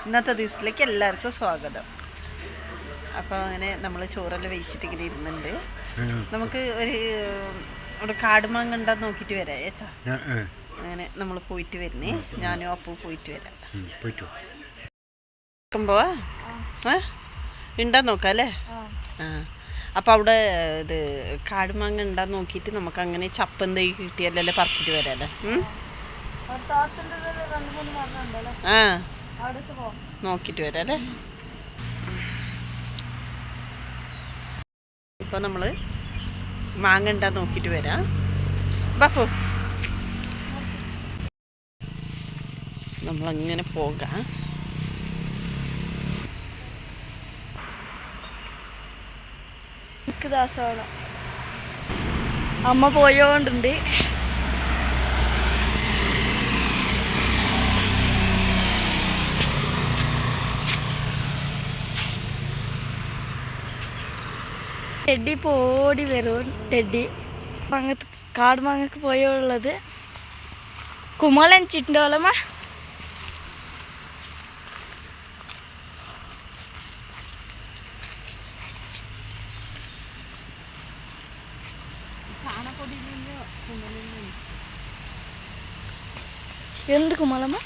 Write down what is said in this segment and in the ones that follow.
ഇന്നത്തെ ദിവസത്തിലേക്ക് എല്ലാവർക്കും സ്വാഗതം. അപ്പോൾ അങ്ങനെ നമ്മൾ ചോറെല്ലാം വേവിച്ചിട്ട് ഇങ്ങനെ ഇരുന്നുണ്ട്. നമുക്ക് ഒരു കാടുമാങ്ങ ഉണ്ടാന്ന് നോക്കിയിട്ട് വരാം ഏച്ചാ. അങ്ങനെ നമ്മൾ പോയിട്ട് വരുന്നേ, ഞാനും അപ്പു പോയിട്ട് വരാം. പോവാ ഉണ്ടാന്ന് നോക്കാം അല്ലേ? ആ അപ്പോൾ അവിടെ ഇത് കാടുമാങ്ങ ഉണ്ടാന്ന് നോക്കിയിട്ട് നമുക്ക് അങ്ങനെ ചപ്പന്തി കിട്ടിയല്ലേ പറിച്ചിട്ട് വരാല്ലേ. ആ നോക്കിയിട്ട് വരാം അല്ലേ. ഇപ്പോൾ നമ്മൾ മാങ്ങ ഉണ്ടാന്ന് നോക്കിയിട്ട് വരാം. ബഫു നമ്മളങ്ങനെ പോകാം. ദാസോളം അമ്മ പോയോണ്ടുണ്ട്. ടെഡി ഇപ്പോൾ ഓടി വരും. ടെഡി അങ്ങത്ത് കാടുമാങ്ങക്ക് പോയുള്ളത് കുമളൻച്ചിട്ടുണ്ടോലമ്മ. എന്ത് കുമളമ്മ?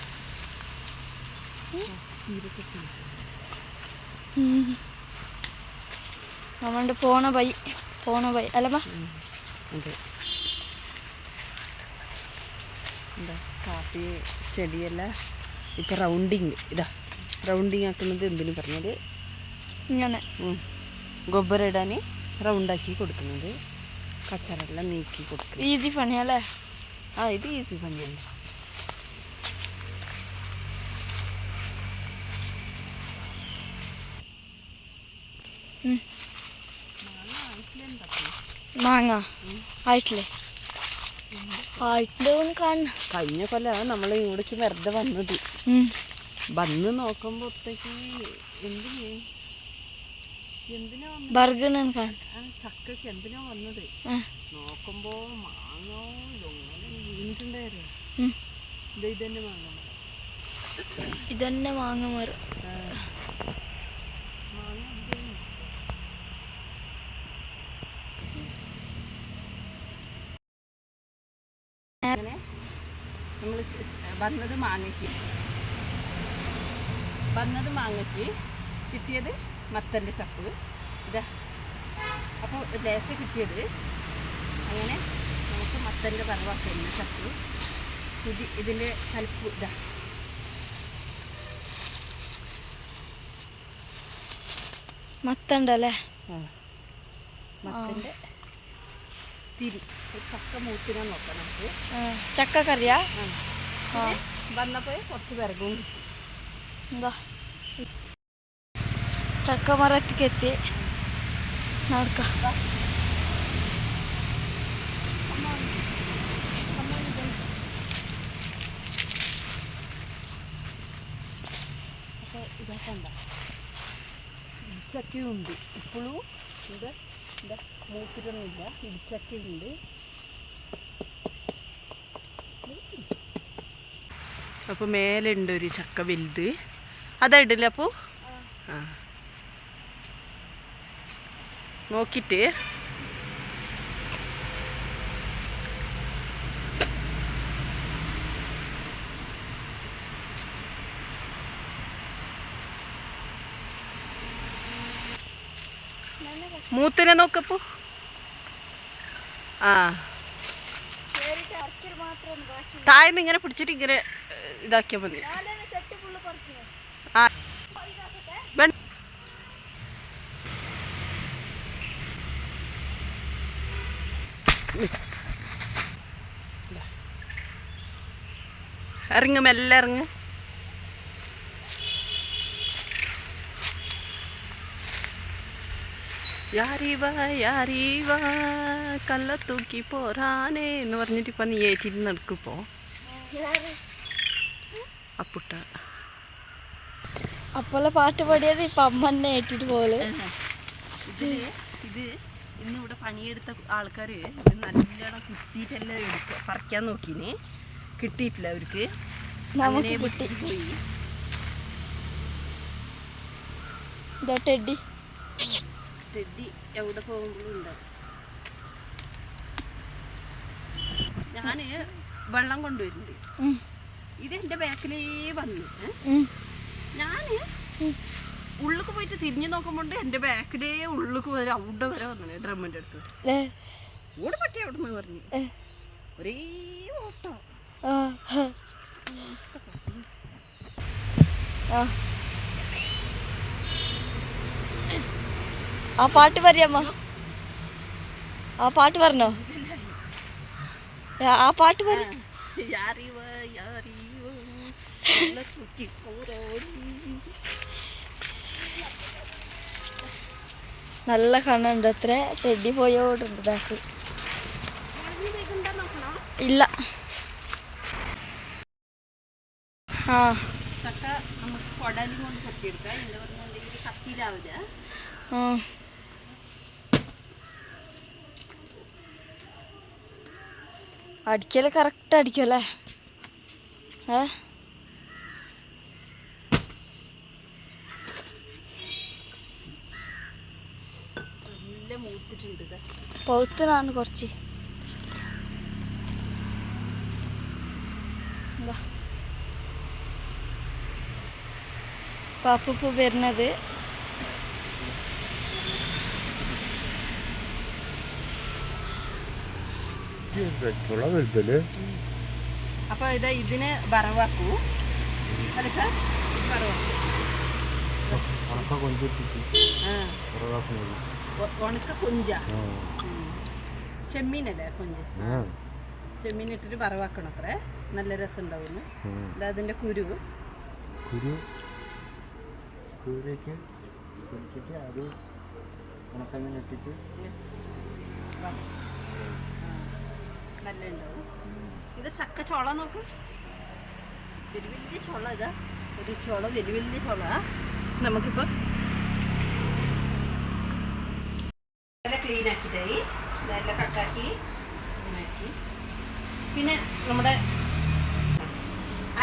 നമ്മളുടെ പോണ ബൈ അല്ലമ്മ. അതെ, എന്താ കാപ്പി ചെടിയല്ല ഇപ്പം റൗണ്ടിങ് ആക്കുന്നത് എന്തിനു പറഞ്ഞത് ഇങ്ങനെ ഗൊബ്ബര ഇടാൻ റൗണ്ടാക്കി കൊടുക്കുന്നത്, കച്ചറെല്ലാം നീക്കി കൊടുക്കുന്നത്. ഈസി പണിയല്ലേ? ആ ഇത് ഈസി പണിയല്ലേ. മാങ്ങ ആയിട്ടില്ലേ? ആയിട്ടുണ്ടോന്ന് കാണണം. കഴിഞ്ഞ കൊല്ലമാണ് നമ്മൾ ഇവിടേക്ക് വെറുതെ വന്നത്. വന്ന് നോക്കുമ്പോഴത്തേക്ക് ചക്കക്ക് എന്തിനാ വന്നത് നോക്കുമ്പോ മാങ്ങോ വീണിട്ടുണ്ടായിരുന്നു. ഇതന്നെ മാങ്ങ മരം. അങ്ങനെ നമ്മൾ വന്നത് മാങ്ങയ്ക്ക് കിട്ടിയത് മത്തൻ്റെ ചപ്പ് ഇതാ. അപ്പോൾ ലേശം കിട്ടിയത് അങ്ങനെ നമുക്ക് മത്തൻ്റെ വറവാക്കുന്ന ചപ്പ് ഇതിൻ്റെ കൽപ്പ് ഇതാ. മത്തണ്ടല്ലേ? മത്തൻ്റെ തിരി. ചക്ക മൂത്തിനാ നോക്കാം നമുക്ക്. ചക്ക കറിയാ? വന്നപ്പോൾ കുറച്ച് വിറകും എന്താ ചക്ക മരത്തിക്കെത്തി നടക്കാം. അപ്പോൾ ഇതൊക്കെ ഉണ്ടാ ഇടിച്ചക്കയുണ്ട് ഇപ്പോഴും. ഇത് മൂത്തിട്ടൊന്നുമില്ല, ഇടിച്ചക്കയുണ്ട്. അപ്പോൾ മേലെ ഉണ്ട് ഒരു ചക്ക വലുത്, അതാ ഇടില്ല. അപ്പോൾ ആ നോക്കിയിട്ട് മൂത്തിനെ നോക്കപ്പോ. ആ താഴ്ന്ന് ഇങ്ങനെ പിടിച്ചിട്ട് ഇങ്ങനെ ഇതാക്കിയാൽ മതി. ആ ഇറങ്ങ്, മെല്ലെ ഇറങ്ങ്. യാരീവാ കല്ല തൂക്കി പോരാനേ എന്ന് പറഞ്ഞിട്ട് ഇപ്പം നീ ഏറ്റിട്ട് നടക്കിപ്പോ. അപ്പുട്ട അപ്പോളെ പാട്ട് പാടിയത് ഇപ്പം അമ്മന്നെ ഏറ്റിട്ട് പോലെ. ഇത് ഇന്നിവിടെ പണിയെടുത്ത ആൾക്കാർ ഇത് നല്ലോണം കുത്തിയിട്ടെല്ലാം പറിക്കാൻ നോക്കിന്, കിട്ടിയിട്ടില്ല അവർക്ക്. നമുക്ക് കിട്ടി. പോയി. ഇതാ ടെഡി. ടെഡി എവിടെ പോകുമ്പോഴും ഉണ്ട്. ഞാന് വെള്ളം കൊണ്ടുവരുന്നുണ്ട്. ഇത് എൻ്റെ ബാക്കിലേ വന്നു. ഞാന് ഉള്ളിക്ക് പോയിട്ട് തിരിഞ്ഞു നോക്കുമ്പോണ്ട് എൻ്റെ ബാക്കിലേ ഉള്ളിക്ക് വരെ അവിടെ വരെ വന്നു. ഡ്രമ്മിൻ്റെ അടുത്ത് ഓട് പറ്റി അവിടെ നിന്ന് പറഞ്ഞു. ഒരേ ഓട്ടോ. ആ പാട്ട് പറയാമ്മ. ആ പാട്ട് പറഞ്ഞോ? ആ പാട്ട് പറ. നല്ല കണ്ണുണ്ട്. അത്ര ടെഡി പോയോടുണ്ട് ബാക്ക്. ഇല്ല. ആ ചക്ക നമുക്ക് കൊടലി കൊണ്ട് കൊത്തിയെടുക്കാം. എന്താ പറഞ്ഞിട്ടുണ്ടെങ്കിൽ കത്തിയിലാവില്ല. അടിക്കല് കറക്റ്റ് അടിക്കല്ലേ? നല്ല മൂത്തിട്ടുണ്ട്. പൗത്തിനാണ് കുറച്ച്. പാപ്പ വരുന്നത് അപ്പൊ ഇത് ഇതിന് വറവാക്കൂ. ഉണക്ക കൊഞ്ച ചെമ്മീനല്ലേ കൊഞ്ച്. ചെമ്മീൻ ഇട്ടിട്ട് വറവാക്കണം. അത്ര നല്ല രസം ഉണ്ടാവുന്നു. ഇതാ അതിന്റെ കുരു അത് ഉണക്കമീനിട്ടിട്ട് നല്ല ഉണ്ടാവും. ഇത് ചക്ക ചോള നോക്ക്. വലിയ വലിയ ചോള. ഇതാ ഒരു ചോള, വലിയ വലിയ ചോള. നമുക്കിപ്പോൾ നല്ല ക്ലീൻ ആക്കിയിട്ടായി നല്ല കട്ടാക്കി ആക്കി. പിന്നെ നമ്മുടെ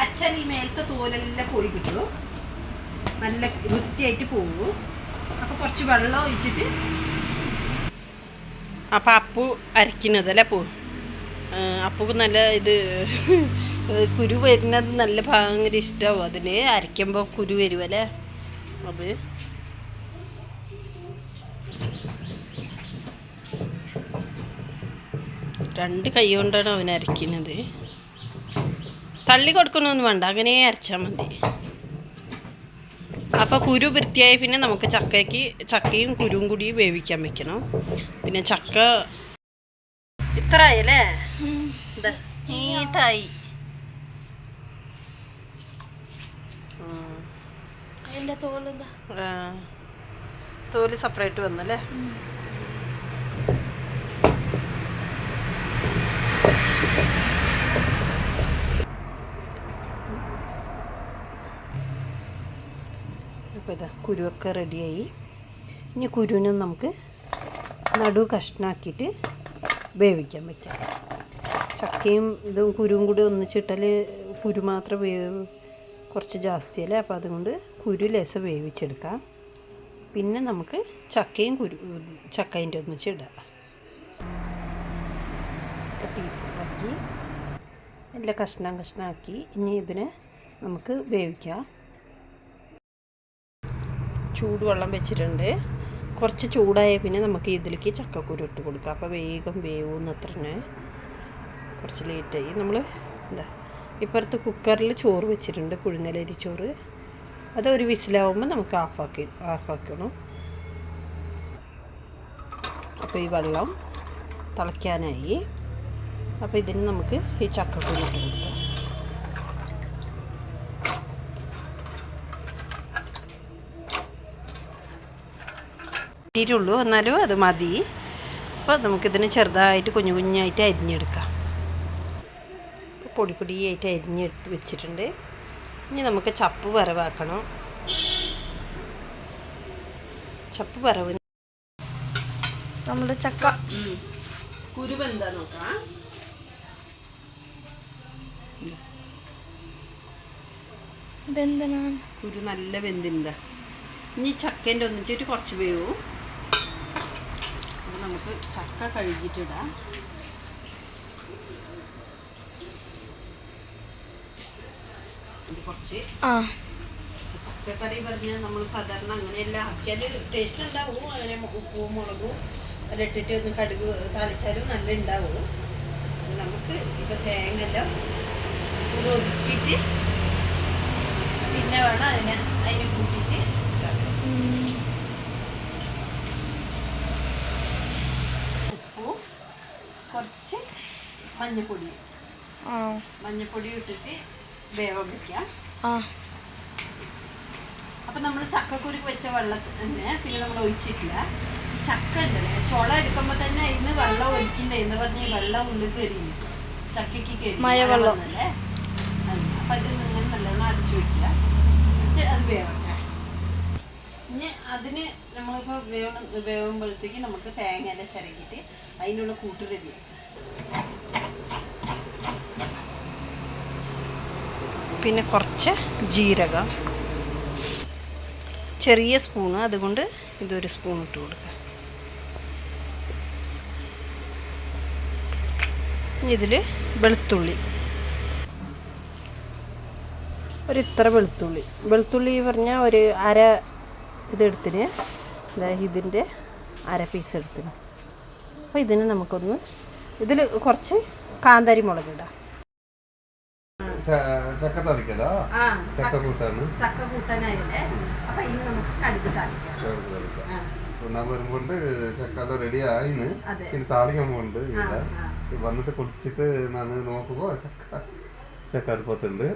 അച്ഛൻ ഈ മേലത്തെ തോലെല്ലാം പോയി കിട്ടും. നല്ല വൃത്തിയായിട്ട് പോകും. അപ്പോൾ കുറച്ച് വെള്ളം ഒഴിച്ചിട്ട് അപ്പം അപ്പു അരയ്ക്കുന്നതല്ലേ പോ. അപ്പുക്ക് നല്ല ഇത് കുരു വരുന്നത് നല്ല ഭയങ്കര ഇഷ്ടമാവും. അതിന് അരയ്ക്കുമ്പോൾ കുരു വരുമല്ലേ. അത് രണ്ട് കൈ കൊണ്ടാണ് അവൻ അരയ്ക്കുന്നത്. തള്ളി കൊടുക്കണമെന്ന് വേണ്ട, അങ്ങനെ അരച്ചാൽ മതി. അപ്പോൾ കുരു വൃത്തിയായി പിന്നെ നമുക്ക് ചക്കയും കുരുവും കൂടി വേവിക്കാൻ വെക്കണം. പിന്നെ ചക്ക ഇത്ര ആയല്ലേ? എന്താ നീട്ടായി. തോല് സെപ്പറേറ്റ് വന്നല്ലേ. അപ്പോൾ ഇതാ കുരുവൊക്കെ റെഡിയായി. ഇനി കുരുവിനെ നമുക്ക് നടു കഷ്ണാക്കിയിട്ട് വേവിക്കാൻ പറ്റും. ചക്കയും ഇതും കുരുവും കൂടി ഒന്നിച്ചിട്ടാൽ കുരു മാത്രം കുറച്ച് ജാസ്തിയല്ലേ. അപ്പോൾ അതുകൊണ്ട് കുരു ലേശം വേവിച്ചെടുക്കാം. പിന്നെ നമുക്ക് ചക്കയും ചക്കയിൻ്റെ ഒന്നിച്ചിടാം. പീസാക്കി എല്ലാം കഷ്ണാക്കി ഇനി ഇതിനെ നമുക്ക് വേവിക്കാം. ചൂടുവെള്ളം വെച്ചിട്ടുണ്ട്. കുറച്ച് ചൂടായ പിന്നെ നമുക്ക് ഇതിലേക്ക് ചക്കക്കുരു ഇട്ട് കൊടുക്കാം. അപ്പോൾ വേഗം വേവുന്ന അത്രന്നെ. കുറച്ച് ലേറ്റായി. നമ്മൾ എന്താ ഇപ്പുറത്ത് കുക്കറിൽ ചോറ് വെച്ചിട്ടുണ്ട്, പുഴുങ്ങലരി ചോറ്. അതൊരു വിസിലാവുമ്പോൾ നമുക്ക് ഓഫാക്കണം. അപ്പോൾ ഈ വെള്ളം തിളയ്ക്കാനായി. അപ്പോൾ ഇതിന് നമുക്ക് ഈ ചക്കക്കുരു ഇട്ട് കൊടുക്കാം. ഉള്ളൂ എന്നാലും അത് മതി. അപ്പോൾ നമുക്കിതിന് ചെറുതായിട്ട് കുഞ്ഞായിട്ട് അരിഞ്ഞെടുക്കാം. പൊടിയായിട്ട് അരിഞ്ഞെടുത്ത് വെച്ചിട്ടുണ്ട്. ഇനി നമുക്ക് ചപ്പ് വറവാക്കണം. ചപ്പ് വറവിന് നമ്മുടെ ചക്ക കുരു എന്താ നോക്കാം. ഇതെന്താണ്? കുരു നല്ല വെന്തിന്താ. ഇനി ചക്കേൻ്റെ ഒന്നിച്ചിട്ട് കുറച്ച് വേവും. അപ്പോൾ നമുക്ക് ചക്ക കഴുകിയിട്ടിടാം. ഇത് കുറച്ച് ചക്കക്കറി പറഞ്ഞാൽ നമ്മൾ സാധാരണ അങ്ങനെയല്ല ആക്കിയാൽ ടേസ്റ്റ് ഉണ്ടാവും. അങ്ങനെ ഉപ്പും മുളകും എല്ലാം ഇട്ടിട്ട് ഒന്ന് കടുക് താളിച്ചാലും നല്ല ഉണ്ടാവും. നമുക്ക് ഇപ്പം തേങ്ങ എല്ലാം ഒന്ന് ഒതുക്കിയിട്ട് പിന്നെ വേണം അതിന് കൂട്ടിയിട്ട് ഉപ്പും കുറച്ച് മഞ്ഞപ്പൊടി ഇട്ടിട്ട് വേവാൻ വയ്ക്കാം. അപ്പം നമ്മൾ ചക്കക്കുരുക്ക് വെച്ച വെള്ളം തന്നെ പിന്നെ നമ്മൾ ഒഴിച്ചിട്ടില്ല. ഈ ചക്ക ഉണ്ടല്ലേ, ചുള എടുക്കുമ്പോൾ തന്നെ അതിന് വെള്ളം ഒഴിക്കണ്ടേ. എന്താ പറഞ്ഞാൽ വെള്ളം ഉള്ളിൽ കയറി ചക്കയ്ക്ക് കയറി മഴവെള്ളം അല്ലേ. അപ്പം അതിൽ നിങ്ങൾ നല്ലോണം അടിച്ചു വയ്ക്കുക. അത് വേവട്ടെ. ഇനി അതിന് നമ്മളിപ്പോൾ വേവുമ്പോഴത്തേക്ക് നമുക്ക് തേങ്ങയെല്ലാം ചിരകിയിട്ട് അതിനുള്ള കൂട്ട് റെഡിയാക്കാം. പിന്നെ കുറച്ച് ജീരകം, ചെറിയ സ്പൂണ്, അതുകൊണ്ട് ഇതൊരു സ്പൂൺ ഇട്ട് കൊടുക്കുക. ഇതിൽ വെളുത്തുള്ളി ഇത്ര വെളുത്തുള്ളി പറഞ്ഞാൽ ഒരു അര ഇതെടുത്തിന്, ഇതിൻ്റെ അര പീസ് എടുത്തിന്. അപ്പോൾ ഇതിന് നമുക്കൊന്ന് ഇതിൽ കുറച്ച് കാന്താരി മുളക് ഇടാം. ചക്ക തളിക്കലോ? ചക്ക കൂട്ടാനായില്ലേ. അപ്പം ഇനി നമുക്ക് കടുക് താളിക്കാം. വരുമ്പോണ്ട് ചക്ക റെഡി ആയിന്ന്. പിന്നെ താളിക്കാൻ പോകുന്നുണ്ട്. ഇവിടെ വന്നിട്ട് കുടിച്ചിട്ട് ഞാൻ നോക്കുമ്പോൾ ചക്ക അടുപ്പത്തുണ്ട്.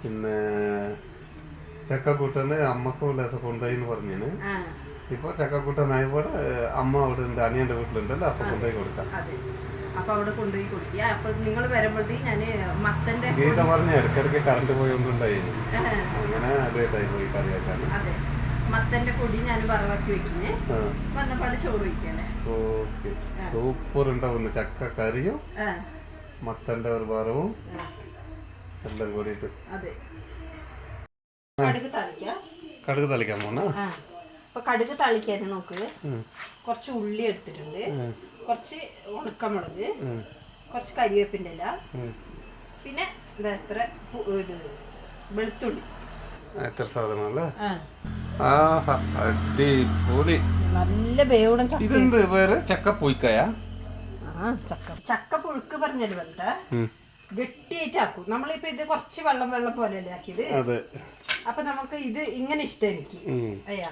പിന്നെ ചക്ക കൂട്ടാന് അമ്മക്കും ലേസം കൊണ്ടുപോയിന്ന് പറഞ്ഞിന്. ഇപ്പൊ ചക്ക കൂട്ടാനായപ്പോൾ അമ്മ അവിടെ ഉണ്ട്, അനിയന്റെ വീട്ടിലുണ്ടല്ലോ. അപ്പൊ കൊണ്ടുപോയി കൊടുക്കാം. അപ്പൊ അവിടെ കൊണ്ടുപോയി കൊടുക്കുക. അപ്പൊ നിങ്ങൾ വരുമ്പോഴത്തേക്ക് ഞാൻ മത്തന്റെ ഗീത പറഞ്ഞ ഇടയ്ക്കിടയ്ക്ക് കറണ്ട് പോയൊന്നുണ്ടായി. അങ്ങനെ അതേതായി പോയി കറിയാക്കാൻ. അതെ, മത്തന്റെ പൊടി ഞാൻ വറവാക്കി വെക്കുന്നേ. വന്നപ്പാട് ചോറ് വയ്ക്കാല്ലേ. ഓക്കെ, സൂപ്പർ ഉണ്ടാവുന്നു. ചക്ക കറിയും മത്തന്റെ ഒരു വറവും എല്ലാം കൂടിയിട്ട്. അതെ, കടുക് തളിക്കാൻ പോണ. അപ്പൊ കടുക് തളിക്കാൻ നോക്ക്. കുറച്ച് ഉള്ളി എടുത്തിട്ടുണ്ട്, കുറച്ച് ഉണക്കമുളക്, കുറച്ച് കരിവേപ്പിൻ്റെ ഇല, പിന്നെ എത്ര വെളുത്തുള്ളി. എത്ര സാധനമല്ലേ? അടിപൊളി. നല്ല വേവണം. ഇതെന്ത് വേറെ ചക്ക പൊയ്ക്കായാ? ചക്ക പുഴുക്ക് പറഞ്ഞാല് വേണ്ട, ഗട്ടിയായിട്ടാക്കും. നമ്മളിപ്പോ ഇത് കുറച്ച് വെള്ളം പോലെയല്ലേ ആക്കിയത്. അപ്പൊ നമുക്ക് ഇത് ഇങ്ങനെ ഇഷ്ടം എനിക്ക്. അയ്യാ,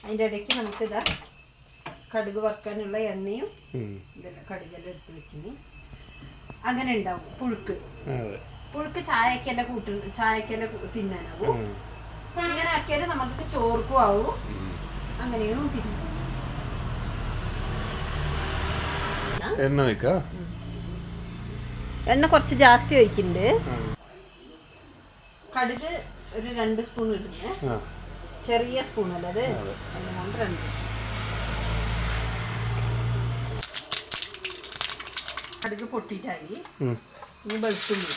അതിന്റെ ഇടയ്ക്ക് നമുക്ക് ഇതാ കടുക് വറുക്കാനുള്ള എണ്ണയും ഇതെല്ലാം കടുകെല്ലാം എടുത്ത് വെച്ചിന്. അങ്ങനെ ഉണ്ടാവും പുഴുക്ക് ചായക്കെല്ലാം തിന്നാനാവും. ഇങ്ങനെ ആക്കിയാലും നമുക്ക് ചോർക്കും ആവും. അങ്ങനെയും തിന്നും. എണ്ണ കുറച്ച് ജാസ്തി ഒഴിക്കുന്നുണ്ട്. കടുക് ഒരു 2 സ്പൂൺ ഇടുന്നേ. ചെറിയ സ്പൂണല്ലേ അത്, അതുകൊണ്ട് 2. കടുക് പൊട്ടിയിട്ടായി. ഇനി വെളുത്തുള്ളി.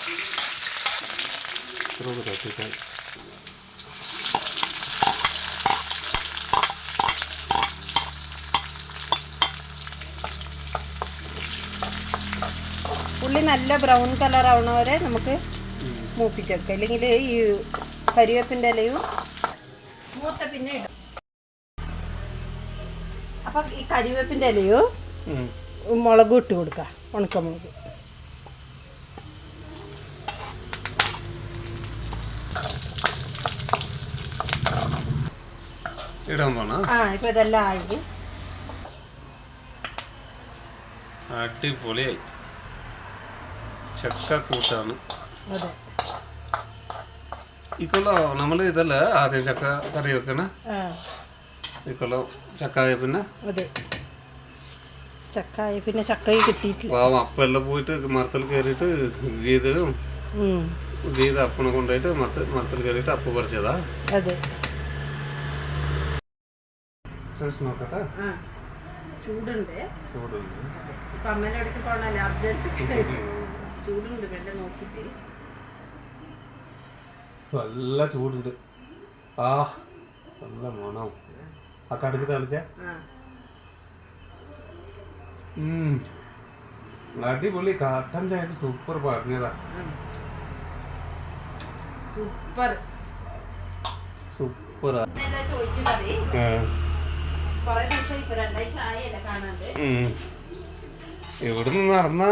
ഉള്ളി നല്ല ബ്രൗൺ കളർ ആവണ വരെ നമുക്ക് മൂപ്പിച്ചെടുക്കാം. അല്ലെങ്കിൽ ഈ കരിവേപ്പിൻ്റെ ഇലയും മൂത്ത പിന്നെ ഇടാം. അപ്പം ഈ കരിവേപ്പിൻ്റെ ഇലയും മുളകും ഇട്ട് കൊടുക്കുക, ഉണക്കമുളക്. ഇപ്പൊ ഇതെല്ലാം ആയി. അടിപൊളിയായി. ചക്ക കൂട്ടാണ്. അതെ, ഈ കൊല്ലം നമ്മൾ ഇതല്ല ആദ്യം ചക്ക കറി വെക്കണ. ഈ കൊല്ലം ചക്കായ പിന്നെ ചക്കയും കിട്ടിയിട്ടില്ല. അപ്പം എല്ലാം പോയിട്ട് മരത്തിൽ കയറിയിട്ട് ഗീത അപ്പനെ കൊണ്ടുപോയിട്ട് മരത്തിൽ കയറിയിട്ട് അപ്പ പറിച്ചതാ. അതെ, നോക്കട്ടെ. ചൂടുണ്ട്. ഇപ്പൊ അമ്മേനെ എവിടേക്ക് പോകണല്ലേ, അർജന്റ് ചൂടുണ്ട്. വെള്ളം നോക്കിയിട്ട് നല്ല ചൂടുണ്ട്. ആ നല്ല മണം. ആ കടുക് തളിച്ച അടിപൊളി കട്ടൻ ചായ സൂപ്പർ പറഞ്ഞതാ. സൂപ്പർ സൂപ്പറാ. ചോദിച്ചു മതി. കൊറേ ദിവസം ഇപ്പൊ 2 ചായയല്ല കാണാണ്ട്. ഇവിടുന്ന് നടന്ന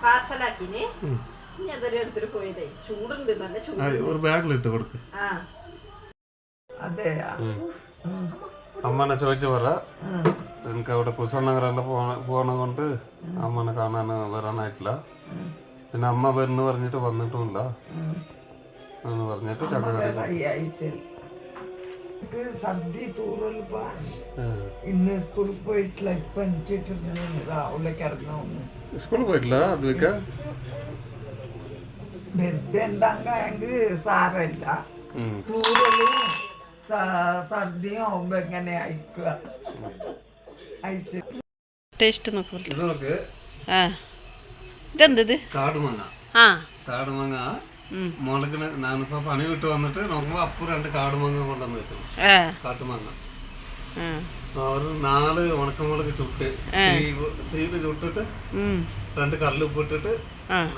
പാർസലാക്കിന് അതൊരു എടുത്തിട്ട് പോയതേ. ചൂടുണ്ട്, നല്ല ചൂട്. ഒരു ബാഗിലിട്ട് കൊടുക്ക്. അതെ അമ്മനെ ചോദിച്ചു പറ. എനിക്ക് അവിടെ കുസൽ നഗറെല്ലാം പോണ കൊണ്ട് അമ്മനെ കാണാൻ വരാനായിട്ടില്ല. പിന്നെ അമ്മ വരുന്നു പറഞ്ഞിട്ട് വന്നിട്ടുമില്ല എന്ന് പറഞ്ഞിട്ട് ചക്കക്കറി സദ്യ തൂറല് ഇന്ന് സ്കൂളിൽ പോയിട്ടില്ല. ഇപ്പൊ എണിച്ചിട്ടുണ്ട്, രാവിലേക്ക് ഇറങ്ങുന്നു. സ്കൂളിൽ പോയിട്ടില്ല അത് വെക്കാൻ. വെറുതെ എന്താങ്കെങ്കിൽ സാരമില്ല. തൂറലും സദ്യയും ആവുമ്പോ എങ്ങനെ അയക്കുക അയച്ചിട്ട് ടേസ്റ്റ് നോക്കൂ. ഇത് നോക്ക്. ഇതെന്തത്? കാടുമാങ്ങ. കാടുമാങ്ങ മുളകിന് ഞാനിപ്പോ പണി വിട്ട് വന്നിട്ട് നോക്കുമ്പോ അപ്പു 2 കാടുമാങ്ങ കൊണ്ടുവന്ന് വെച്ചു. കാട്ടുമാങ്ങ ഒരു 4 ഉണക്കമുളക് ചുട്ട് തീര് ചുട്ടിട്ട് 2 കല്ലുപ്പിട്ടിട്ട്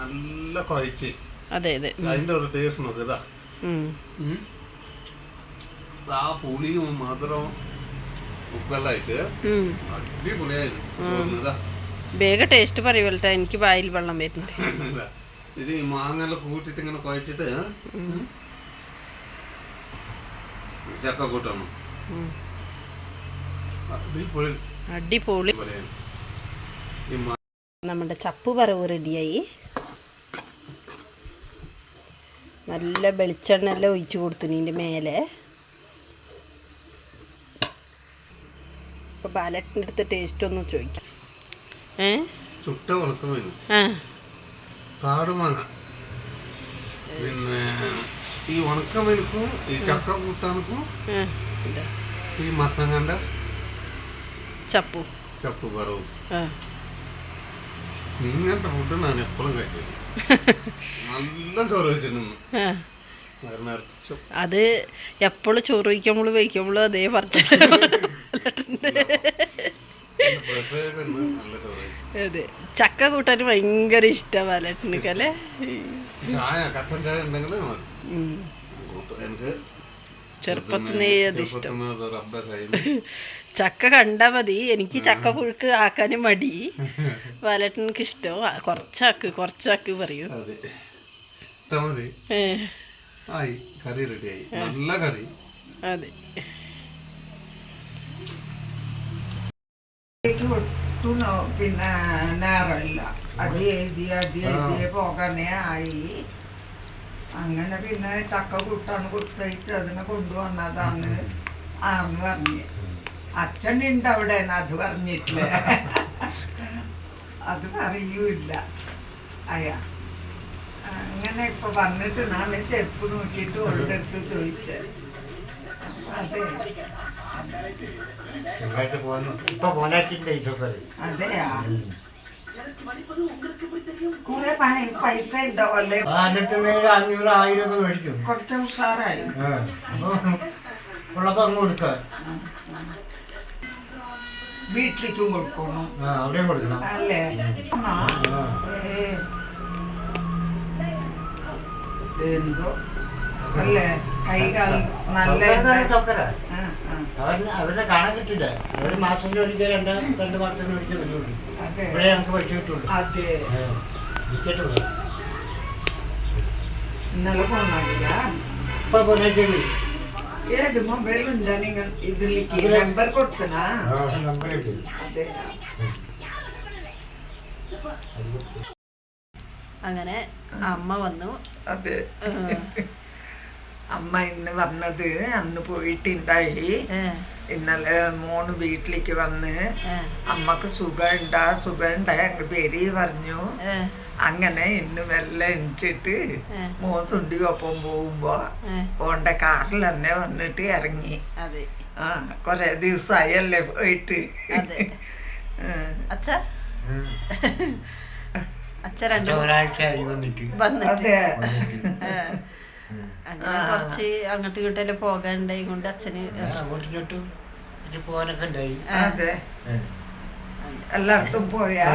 നല്ല കുഴച്ച്. അതിന്റെ ഒരു ടേസ്റ്റ് നോക്ക്. ഇതാ ആ പുളിയും മധുരവും ഉപ്പെല്ലാം ആയിട്ട് അടിപൊളിയായിരുന്നു. ഇതാ വേഗം ടേസ്റ്റ് പറയുമല്ലോ, എനിക്ക് വായിൽ വെള്ളം വരുന്നുണ്ട്. ഇത് ഈ മാങ്ങെല്ലാം കൂട്ടിട്ട് ഇങ്ങനെ കുഴച്ചിട്ട് ചക്ക കൂട്ടണം. അടിപൊളി. നമ്മുടെ ചപ്പ് വറവ് റെഡിയായി. നല്ല വെളിച്ചെണ്ണ എല്ലാം ഒഴിച്ചു കൊടുത്തിൻ്റെ മേലെ. ഇപ്പൊ ബാലറ്റിൻ്റെ അടുത്ത് ടേസ്റ്റ് ഒന്നും ചോദിക്കാം. ചുട്ട വളർത്തുന്നു കാടുമാങ്ങ. പിന്നെ ഈ ഉണക്കമീനക്കും ഈ ചക്ക കൂട്ടാനക്കും ഈ മത്തങ്ങന്റെ ചപ്പ് വറവും ഇങ്ങനത്തെ ഫുഡ് ഞാൻ എപ്പോഴും കഴിച്ചിരുന്നു. നല്ല ചോറ് വെച്ചിട്ടുണ്ട്. അത് എപ്പോഴും ചോറ് വയ്ക്കുമ്പോഴും വയ്ക്കുമ്പോഴും അതേ പറഞ്ഞു. അതെ, ചക്ക കൂട്ടാൻ ഭയങ്കര ഇഷ്ടമാണ് ബാലേട്ടനല്ലേ. ചായ കട്ടൻ ചായ ഉണ്ടെങ്കിൽ എനിക്ക് ചെറുപ്പത്തിനേ അത് ഇഷ്ടം. ചക്ക കണ്ടാൽ മതി. എനിക്ക് ചക്ക പുഴുക്ക് ആക്കാനും മടി. ബാലേട്ടനക്ക് ഇഷ്ടം. കുറച്ചാക്ക് പറയൂ. കറി റെഡിയായി. നല്ല കറി. അതെ, പിന്നെ നേരമില്ല. അതി പോകാനേ ആയി. അങ്ങനെ പിന്നെ ചക്ക കൂട്ടാണ് കൊടുത്തയച്ച് അതിനെ കൊണ്ടുവന്നതാണ് ആന്ന് പറഞ്ഞ്. അച്ഛനുണ്ട് അവിടെ, അത് പറഞ്ഞിട്ടില്ല. അത് അറിയൂല്ല അയാ. അങ്ങനെ ഇപ്പൊ വന്നിട്ട് ഞാൻ ചെരുപ്പ് നോക്കിയിട്ട് ഓളുടെ അടുത്ത് ചോദിച്ചത്. അതെ അതെയാ, കുറെ പൈസ ഉണ്ടാവല്ലേ. 500, 1000 മേടിക്കും. കുറച്ച് ഉഷാറായി. ഉള്ളപ്പോ അങ്ങ് കൊടുക്ക. വീട്ടിലേക്കും കൊടുക്കണം. അവിടെയും കൊടുക്കണം അല്ലേ? എന്തോ അല്ലേ, കൈകാൽ നല്ല ചൊക്കര. അവരുടെ കാണാൻ കിട്ടില്ല. ഒരു മാസത്തിൽ ഒരിക്കൽ 2 മാസത്തിന് ഒരിക്കൽ വരുള്ളൂ. ഇവിടെ ഞങ്ങൾക്ക് പൈസ കിട്ടുള്ളൂ. അതെ, വിക്കറ്റുള്ളൂ. ഇന്നലെ പോന്നില്ല. ഇപ്പൊ പോന്നേക്കല് ഏത് മൊബൈലുണ്ട് നിങ്ങൾ ഇതിലേക്ക് നമ്പർ കൊടുത്തനാ? നമ്പറുണ്ട്. അതെ. അങ്ങനെ അമ്മ വന്നു. അതെ, അമ്മ ഇന്ന് വന്നത്. അന്ന് പോയിട്ടുണ്ടായി. ഇന്നലെ മോന് വീട്ടിലേക്ക് വന്ന് അമ്മക്ക് സുഖമുണ്ട എന്റെ പേര് പറഞ്ഞു. അങ്ങനെ ഇന്ന് വെള്ളം എണിച്ചിട്ട് മോൻ സുണ്ടിക്കൊപ്പം പോകുമ്പോ ഓണ്ട കാറിൽ തന്നെ വന്നിട്ട് ഇറങ്ങി. കൊറേ ദിവസമായല്ലേ പോയിട്ട്. അച്ഛൻ രണ്ട് ഒരാഴ്ചയായി വന്നിട്ട് വന്നിട്ട് അതെ അങ്ങനെ കുറച്ച് അങ്ങോട്ടും ഇങ്ങോട്ടെല്ലാം പോകാനുണ്ടായി കൊണ്ട് അച്ഛന് അങ്ങോട്ടും ഇങ്ങോട്ടും പോകാനൊക്കെ ഉണ്ടായി. അതെ എല്ലായിടത്തും പോയാ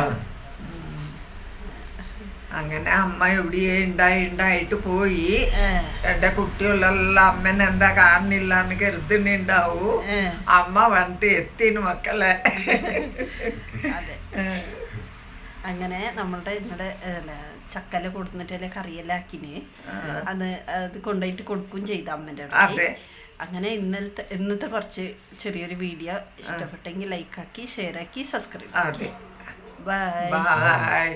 അങ്ങനെ അമ്മ എവിടെ ഉണ്ടായിട്ട് പോയി. എന്റെ കുട്ടികളെല്ലാം അമ്മനെ എന്താ കാണുന്നില്ല എന്ന് കരുതുന്നുണ്ടാവൂ. അമ്മ വന്നിട്ട് എത്തിന് മക്കളെ. അതെ അങ്ങനെ നമ്മളുടെ ഇന്നലെ ചക്കല കൊടുത്തിട്ടല്ലേ കറിയെല്ലാം ആക്കിന് അത് കൊണ്ടുപോയിട്ട് കൊടുക്കുകയും ചെയ്തു അമ്മൻ്റെ അതെ. അങ്ങനെ ഇന്നത്തെ കുറച്ച് ചെറിയൊരു വീഡിയോ ഇഷ്ടപ്പെട്ടെങ്കിൽ ലൈക്കാക്കി ഷെയർ ആക്കി സബ്സ്ക്രൈബ്. അതെ ബൈ. ബൈ.